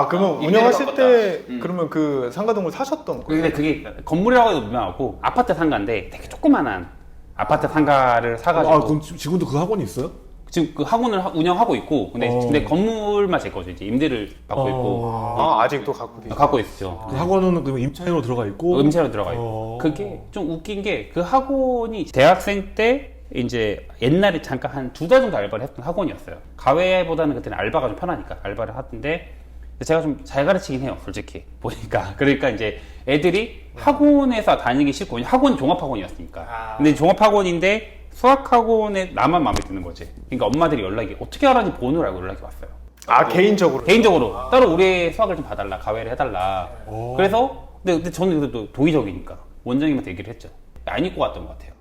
Speaker 3: 그러면
Speaker 2: 임대를
Speaker 3: 운영하실
Speaker 2: 바꿨다.
Speaker 3: 때 그러면 그 상가동을 사셨던 거예요?
Speaker 2: 근데 그게 건물이라고 해도 유명하고 아파트 상가인데 되게 조그만한 아파트 상가를 사가지고
Speaker 1: 그럼 지금도 그 학원이 있어요?
Speaker 2: 지금 그 학원을 운영하고 있고 근데 건물만 제 거죠. 이제 임대를 받고 있고
Speaker 3: 아직도 갖고 계세요?
Speaker 2: 갖고 있죠.
Speaker 1: 그 학원은 그럼 임차인으로 들어가 있고
Speaker 2: 임차로 들어가 있고 그게 좀 웃긴 게 그 학원이 대학생 때 이제 옛날에 잠깐 한 2달 정도 알바를 했던 학원이었어요. 가외보다는 그때는 알바가 좀 편하니까 알바를 하던데 제가 좀 잘 가르치긴 해요, 솔직히 보니까. 그러니까 이제 애들이 학원에서 다니기 싫고 학원 종합학원이었으니까. 근데 종합학원인데 수학학원에 나만 마음에 드는 거지. 그러니까 엄마들이 연락이 어떻게 알았는지 번호를 알고 연락이 왔어요.
Speaker 3: 개인적으로
Speaker 2: 따로 우리 수학을 좀 봐달라, 가외를 해달라. 그래서 근데 저는 그래도 도의적이니까 원장님한테 얘기를 했죠. 안 입고 왔던 것 같아요.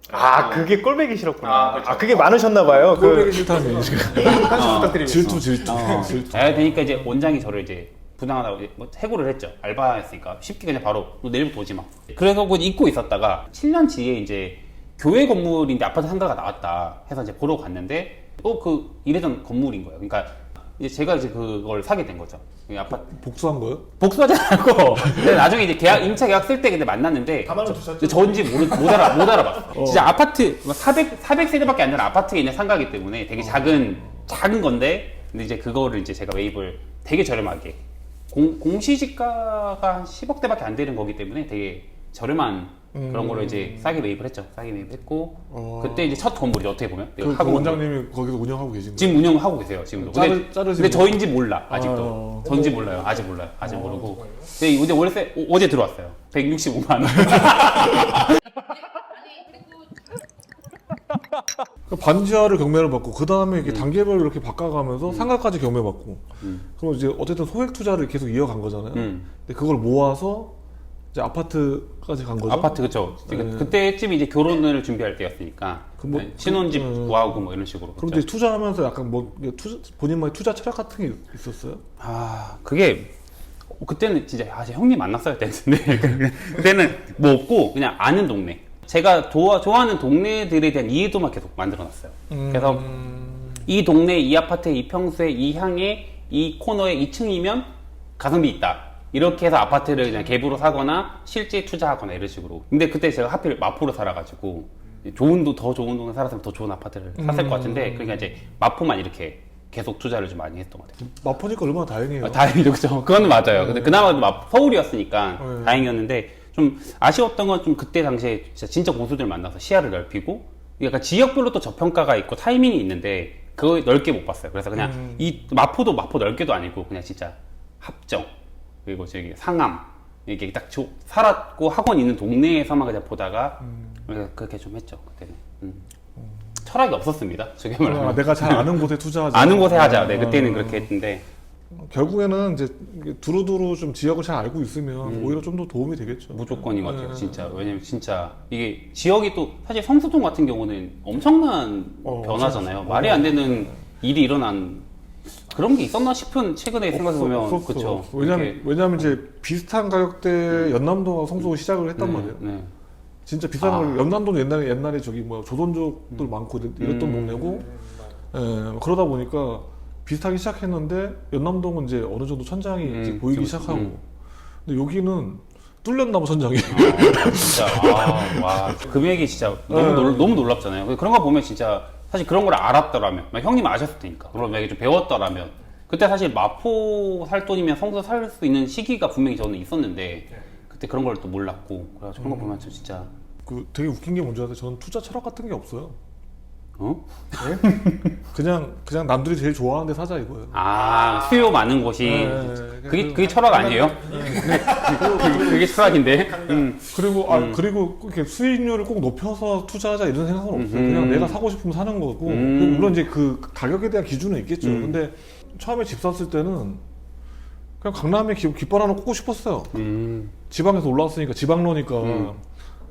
Speaker 3: 그게 꼴배기 싫었구나. 그게 많으셨나 봐요.
Speaker 1: 꼴보기 싫다는 얘기지.
Speaker 3: 부탁드리겠습니다.
Speaker 1: 질투.
Speaker 2: 되니까 이제 원장이 저를 이제 부당하다고 이제 뭐 해고를 했죠. 알바했으니까 쉽게 그냥 바로 너 내일부터 오지 마. 그래서 그걸 잊고 있었다가 7년 뒤에 이제 교회 건물인데 아파트 상가가 나왔다 해서 이제 보러 갔는데 그 이래전 건물인 거예요. 그러니까 이제 제가 이제 그걸 사게 된 거죠. 아파트
Speaker 1: 복수한 거예요?
Speaker 2: 복수하지 않고 근데 나중에 이제 임차 계약 쓸 때 근데 만났는데 저인지 못 알아봤어. 진짜 아파트 400세대밖에 안 되는 아파트에 있는 상가이기 때문에 되게 작은 건데 근데 이제 그거를 이제 제가 매입을 되게 저렴하게 공시지가가 한 10억대밖에 안 되는 거기 때문에 되게 저렴한 그런 거를 이제 싸게 매입을 했죠. 싸게 매입했고 그때 이제 첫 건물이죠. 어떻게 보면
Speaker 1: 그 원장님이 거기서 운영하고 계신 거예요?
Speaker 2: 지금 운영하고 계세요. 지금도. 근데 저인지 몰라 아직도. 저인지 몰라요. 아직 몰라요. 아직 모르고. 근데 월세 어제 들어왔어요. 165만 원.
Speaker 1: 반지하를 경매를 받고 그 다음에 이렇게 단계별로 이렇게 바꿔가면서 상가까지 경매받고 그럼 이제 어쨌든 소액 투자를 계속 이어간 거잖아요. 근데 그걸 모아서 이제 아파트까지 간 거죠.
Speaker 2: 아파트 그쵸. 그때쯤 이제 결혼을 준비할 때였으니까
Speaker 1: 뭐,
Speaker 2: 신혼집 구하고 뭐 이런 식으로.
Speaker 1: 그럼 이제 투자하면서 약간 뭐 본인만의 투자 철학 같은 게 있었어요?
Speaker 2: 아 그게 그때는 진짜 제가 형님 만났어야 됐는데 그때는 뭐 없고 그냥 아는 동네. 제가 좋아하는 동네들에 대한 이해도만 계속 만들어놨어요. 그래서 이 동네, 이 아파트에, 이 평수에, 이 향에, 이 코너에 2층이면 가성비 있다. 이렇게 해서 아파트를 그냥 갭으로 사거나 실제 투자하거나 이런 식으로. 근데 그때 제가 하필 마포로 살아가지고 더 좋은 동네 살았으면 더 좋은 아파트를 샀을 것 같은데 그러니까 이제 마포만 이렇게 계속 투자를 좀 많이 했던 것 같아요.
Speaker 1: 마포니까 얼마나 다행이에요.
Speaker 2: 다행이죠, 그죠? 그건 맞아요. 근데 그나마 서울이었으니까 다행이었는데 좀 아쉬웠던 건 좀 그때 당시에 진짜 고수들 만나서 시야를 넓히고 약간 지역별로 또 저평가가 있고 타이밍이 있는데 그거 넓게 못 봤어요. 그래서 그냥 이 마포 넓게도 아니고 그냥 진짜 합정 그리고 저기 상암 이게 딱 살았고 학원 있는 동네에서만 그냥 보다가 그렇게 좀 했죠 그때는. 철학이 없었습니다. 저게 말하면
Speaker 1: 내가 잘 아는 곳에 투자하자.
Speaker 2: 아는 곳에 하자. 네, 그때는 그렇게 했는데
Speaker 1: 결국에는 이제 두루두루 좀 지역을 잘 알고 있으면 오히려 좀 더 도움이 되겠죠.
Speaker 2: 무조건인 것 같아요, 진짜. 왜냐면 진짜 이게 지역이 또 사실 성수동 같은 경우는 엄청난 변화잖아요. 말이 안 되는 일이 일어난 그런 게 있었나 싶은 최근에 생각해보면 그렇죠.
Speaker 1: 왜냐면 이제 비슷한 가격대에 연남동하고 성수동 시작을 했단 말이에요.
Speaker 2: 네.
Speaker 1: 진짜 비싼 걸 연남동 옛날에 저기 뭐 조선족들 많고 이랬던 동네고 그러다 보니까 비슷하게 시작했는데 연남동은 이제 어느 정도 천장이 이제 보이기 시작하고 근데 여기는 뚫렸나 봐 천장이.
Speaker 2: 진짜 와 금액이 진짜 너무 놀랍잖아요. 그런 거 보면 진짜 사실 그런 걸 알았더라면 형님 아셨을 테니까 그럼 만약에 좀 배웠더라면 그때 사실 마포 살 돈이면 성수 살 수 있는 시기가 분명히 저는 있었는데 그때 그런 걸 또 몰랐고 그래가지고 그런 거 보면 진짜
Speaker 1: 되게 웃긴 게 뭔지 아세요? 저는 투자 철학 같은 게 없어요.
Speaker 2: 네?
Speaker 1: 그냥 남들이 제일 좋아하는 데 사자 이거예요.
Speaker 2: 수요 많은 곳이 그게 철학 아니에요? 그게 철학인데.
Speaker 1: 그리고 그리고 이렇게 수익률을 꼭 높여서 투자하자 이런 생각은 없어요. 그냥 내가 사고 싶으면 사는 거고 물론 이제 그 가격에 대한 기준은 있겠죠. 근데 처음에 집 샀을 때는 그냥 강남에 깃발 하나 꽂고 싶었어요. 지방에서 올라왔으니까 지방러니까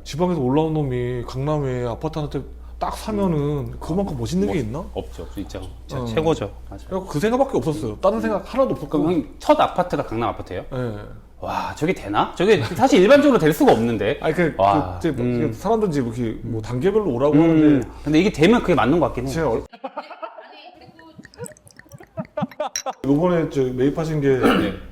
Speaker 1: 지방에서 올라온 놈이 강남에 아파트 하나 딱 사면은 그만큼 멋있는 게 있나?
Speaker 2: 없죠, 진짜 최고죠. 맞아요.
Speaker 1: 그 생각밖에 없었어요. 다른 생각 하나도 없었고.
Speaker 2: 그럼 형님 첫 아파트가 강남 아파트예요?
Speaker 1: 네.
Speaker 2: 와, 저게 되나? 저게 사실 일반적으로 될 수가 없는데.
Speaker 1: 아니 사람들 이제 이렇게 뭐 단계별로 오라고 하는데.
Speaker 2: 근데 이게 되면 그게 맞는 것 같긴 해요.
Speaker 1: 제가 이번에 매입하신 게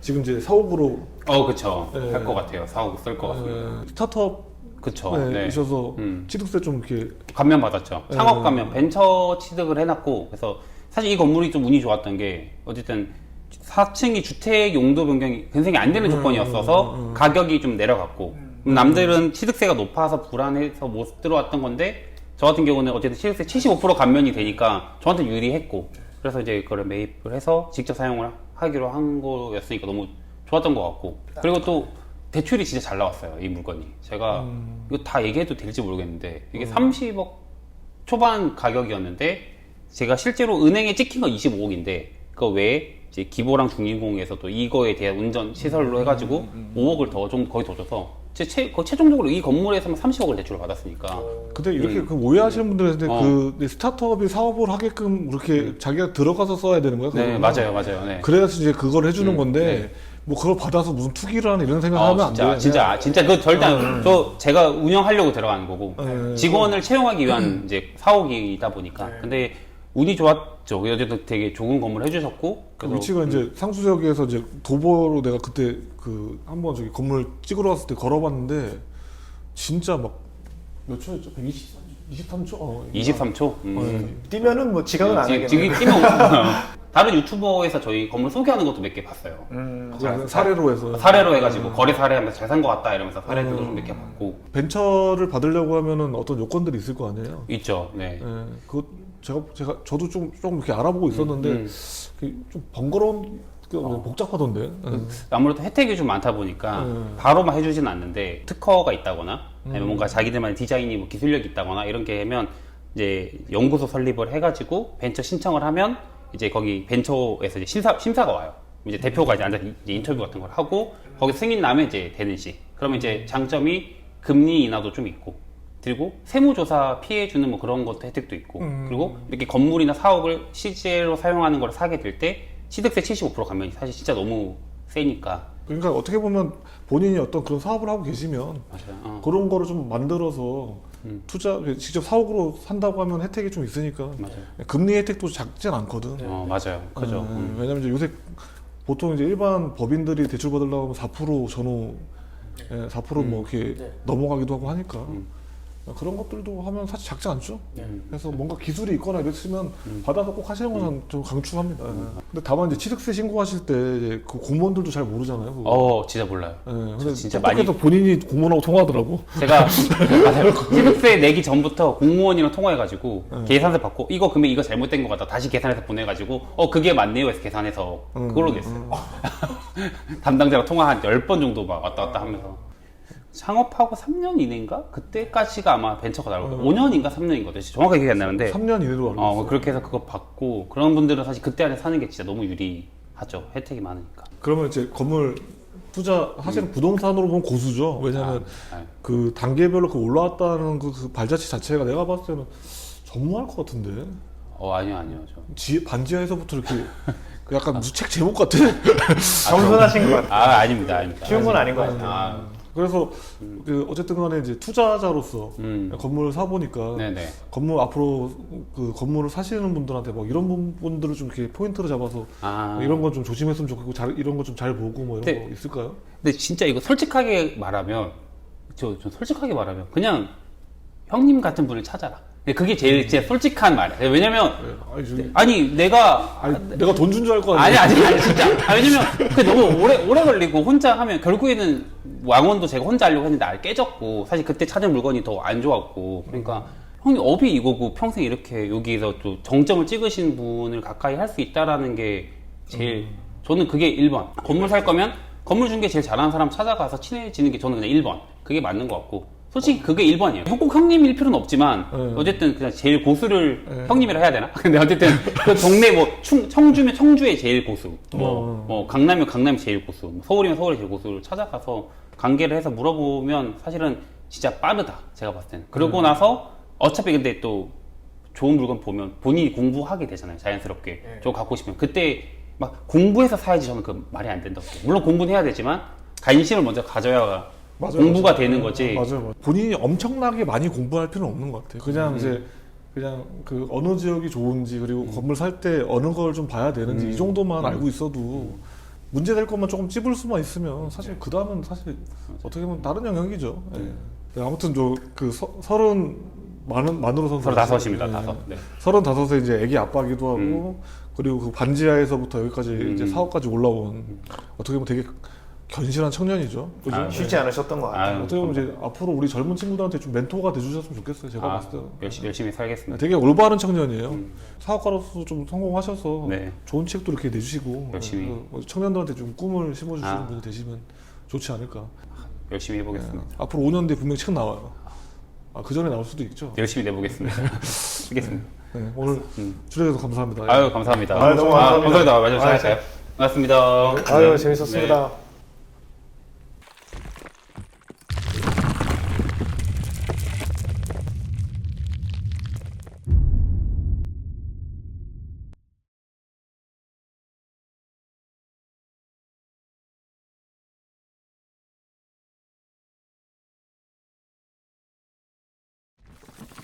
Speaker 1: 지금 이제 사옥으로.
Speaker 2: 그쵸. 할 것 같아요. 사옥 쓸 것 같습니다.
Speaker 1: 스타트업.
Speaker 2: 그쵸.
Speaker 1: 이셔서 취득세 좀 이렇게
Speaker 2: 감면 받았죠. 창업 감면 벤처 취득을 해놨고 그래서 사실 이 건물이 좀 운이 좋았던 게 어쨌든 4층이 주택 용도 변경이 굉장히 안 되는 조건이었어서 가격이 좀 내려갔고 남들은 취득세가 높아서 불안해서 못 들어왔던 건데 저 같은 경우는 어쨌든 취득세 75% 감면이 되니까 저한테 유리했고 그래서 이제 그걸 매입을 해서 직접 사용을 하기로 한 거였으니까 너무 좋았던 것 같고 그리고 또 대출이 진짜 잘 나왔어요, 이 물건이. 제가 이거 다 얘기해도 될지 모르겠는데 이게 30억 초반 가격이었는데 제가 실제로 은행에 찍힌 건 25억인데 그거 외에 이제 기보랑 중인공에서도 이거에 대한 운전 시설로 해가지고 5억을 거의 더 줘서 최종적으로 이 건물에서만 30억을 대출을 받았으니까.
Speaker 1: 근데 이렇게 오해하시는 분들은 그 스타트업이 사업을 하게끔 그렇게 자기가 들어가서 써야 되는 거예요?
Speaker 2: 네, 맞아요. 네.
Speaker 1: 그래서 이제 그걸 해주는 건데 뭐 그걸 받아서 무슨 투기를 하는 이런 생각하면 안 돼.
Speaker 2: 진짜 그거 절대 제가 운영하려고 들어가는 거고 직원을 채용하기 위한 이제 사옥이다 보니까. 근데 운이 좋았죠. 어쨌든 되게 좋은 건물 해주셨고.
Speaker 1: 그 위치가 이제 상수역에서 이제 도보로 내가 그때 한번 저기 건물 찍으러 왔을 때 걸어봤는데 진짜 막 몇 초였죠? 23초?
Speaker 2: 23초?
Speaker 3: 뛰면은 뭐 지각은 안 하겠네.
Speaker 2: 지금 뛰면 다른 유튜버에서 저희 건물 소개하는 것도 몇 개 봤어요.
Speaker 1: 사례로 해서.
Speaker 2: 사례로 해가지고 거래 사례하면서 잘 산 것 같다 이러면서 사례도 좀 몇 개 봤고.
Speaker 1: 벤처를 받으려고 하면은 어떤 요건들이 있을 거 아니에요?
Speaker 2: 있죠. 네.
Speaker 1: 저도 좀 이렇게 알아보고 있었는데 좀 번거로운 복잡하던데.
Speaker 2: 아무래도 혜택이 좀 많다 보니까 바로만 해주지는 않는데 특허가 있다거나 아니면 뭔가 자기들만의 디자인이 뭐 기술력이 있다거나 이런 게 하면 이제 연구소 설립을 해가지고 벤처 신청을 하면 이제 거기 벤처에서 이제 심사가 와요. 이제 대표가 이제 앉아서 이제 인터뷰 같은 걸 하고 거기 승인 나면 이제 되는 시. 그러면 이제 장점이 금리 인하도 좀 있고, 그리고 세무조사 피해주는 뭐 그런 것도 혜택도 있고, 그리고 이렇게 건물이나 사옥을 실제로 사용하는 걸 사게 될 때 취득세 75% 감면이 사실 진짜 너무 세니까.
Speaker 1: 그러니까 어떻게 보면 본인이 어떤 그런 사업을 하고 계시면
Speaker 2: 맞아요.
Speaker 1: 그런 거를 좀 만들어서 투자 직접 사옥으로 산다고 하면 혜택이 좀 있으니까
Speaker 2: 맞아요.
Speaker 1: 금리 혜택도 작진 않거든.
Speaker 2: 맞아요. 그죠.
Speaker 1: 왜냐면 이제 요새 보통 이제 일반 법인들이 대출 받으려고 하면 4% 전후 4%뭐 이렇게 넘어가기도 하고 하니까 그런 것들도 하면 사실 작지 않죠. 그래서 뭔가 기술이 있거나 이랬으면 받아서 꼭 하시는 건 좀 강추합니다. 근데 다만 이제 취득세 신고하실 때 이제 그 공무원들도 잘 모르잖아요. 그거.
Speaker 2: 진짜 몰라요.
Speaker 1: 근데
Speaker 2: 진짜
Speaker 1: 똑똑해서 본인이 공무원하고 통화하더라고.
Speaker 2: 제가 맞아요. 취득세 내기 전부터 공무원이랑 통화해가지고 계산서 받고 이거 금액 이거 잘못된 것 같다 다시 계산해서 보내가지고 그게 맞네요 해서 계산해서 그걸로 냈어요. 담당자랑 통화 한 10번 정도 막 왔다 갔다 하면서 창업하고 3년 이내인가? 그때까지가 아마 벤처가 나올 거예요. 5년인가 3년인가 정확하게 기억이 안 나는데
Speaker 1: 3년 이내로 알고 있어요.
Speaker 2: 그렇게 해서 그거 받고 그런 분들은 사실 그때 안에 사는 게 진짜 너무 유리하죠. 혜택이 많으니까.
Speaker 1: 그러면 이제 건물 투자 사실은 부동산으로 보면 고수죠. 왜냐하면 그 단계별로 그 올라왔다는 그 발자취 자체가 내가 봤을 때는 전무할 것 같은데.
Speaker 2: 아니요.
Speaker 1: 반지하에서부터 이렇게 그 약간 무슨 책 제목 같아.
Speaker 3: 겸손하신 것 같아요.
Speaker 2: 아닙니다.
Speaker 3: 쉬운 건 아닌 것 같아요.
Speaker 1: 그래서 그 어쨌든 간에 이제 투자자로서 건물을 사보니까
Speaker 2: 네네.
Speaker 1: 건물 앞으로 그 건물을 사시는 분들한테 막 이런 분들을 좀 이렇게 포인트를 잡아서 이런 건 좀 조심했으면 좋겠고 이런 거 좀 잘 보고 뭐 이런 거 있을까요?
Speaker 2: 근데 진짜 이거 솔직하게 말하면 좀 솔직하게 말하면 그냥 형님 같은 분을 찾아라. 그게 제일 진짜 솔직한 말이야. 왜냐면 내가
Speaker 1: 돈 준 줄 알 거 아니야.
Speaker 2: 아니 진짜. 왜냐면 그게 너무 오래 걸리고 혼자 하면 결국에는 왕원도 제가 혼자 하려고 했는데 깨졌고 사실 그때 찾은 물건이 더 안 좋았고 그러니까 형님 업이 이거고 평생 이렇게 여기에서 또 정점을 찍으신 분을 가까이 할 수 있다라는 게 제일 저는 그게 1번. 건물 살 거면 건물 중개 제일 잘하는 사람 찾아가서 친해지는 게 저는 그냥 1번. 그게 맞는 것 같고 솔직히 그게 1번이에요. 꼭 형님일 필요는 없지만 어쨌든 그냥 제일 고수를 형님이라 해야 되나? 근데 어쨌든 그 동네 뭐 청주면 청주의 제일 고수, 뭐 강남이면 강남이 제일 고수, 뭐 서울이면 서울의 제일 고수를 찾아가서 관계를 해서 물어보면 사실은 진짜 빠르다. 제가 봤을 때는. 그러고 나서 어차피 근데 또 좋은 물건 보면 본인이 공부하게 되잖아요. 자연스럽게. 저거 갖고 싶으면 그때 막 공부해서 사야지 저는 그 말이 안 된다고. 물론 공부는 해야 되지만 관심을 먼저 가져야 공부가 되는 거지.
Speaker 1: 맞아요. 본인이 엄청나게 많이 공부할 필요는 없는 것 같아요. 그냥 이제 그냥 그 어느 지역이 좋은지 그리고 건물 살 때 어느 걸 좀 봐야 되는지 이 정도만 알고 있어도 문제 될 것만 조금 찝을 수만 있으면 사실 그 다음은 사실 어떻게 보면 다른 영역이죠. 네, 아무튼 그 만으로 선수
Speaker 2: 35입니다. 5. 네.
Speaker 1: 35에 이제 아기 아빠기도 하고 그리고 그 반지하에서부터 여기까지 이제 사업까지 올라온 어떻게 보면 되게 견실한 청년이죠. 그죠?
Speaker 3: 쉬지 않으셨던 것 같아요.
Speaker 1: 어떻게 보면 이제 앞으로 우리 젊은 친구들한테 좀 멘토가 돼주셨으면 좋겠어요. 제가 봤을 때는.
Speaker 2: 열심히 살겠습니다.
Speaker 1: 되게 올바른 청년이에요. 사업가로서 좀 성공하셔서
Speaker 2: 네.
Speaker 1: 좋은 책도 이렇게 내주시고
Speaker 2: 열심히.
Speaker 1: 청년들한테 좀 꿈을 심어주시는
Speaker 2: 아.
Speaker 1: 분이 되시면 좋지 않을까.
Speaker 2: 열심히 해보겠습니다.
Speaker 1: 앞으로 5년 뒤에 분명히 책 나와요. 그 전에 나올 수도 있죠.
Speaker 2: 열심히 내보겠습니다. 쓰겠습니다.
Speaker 1: 네, 오늘 출연해서 감사합니다.
Speaker 2: 아유 감사합니다.
Speaker 3: 너무 감사합니다.
Speaker 2: 감사합니다. 마지막 잘 할까요? 고맙습니다.
Speaker 3: 아유 재밌었습니다.
Speaker 2: 네.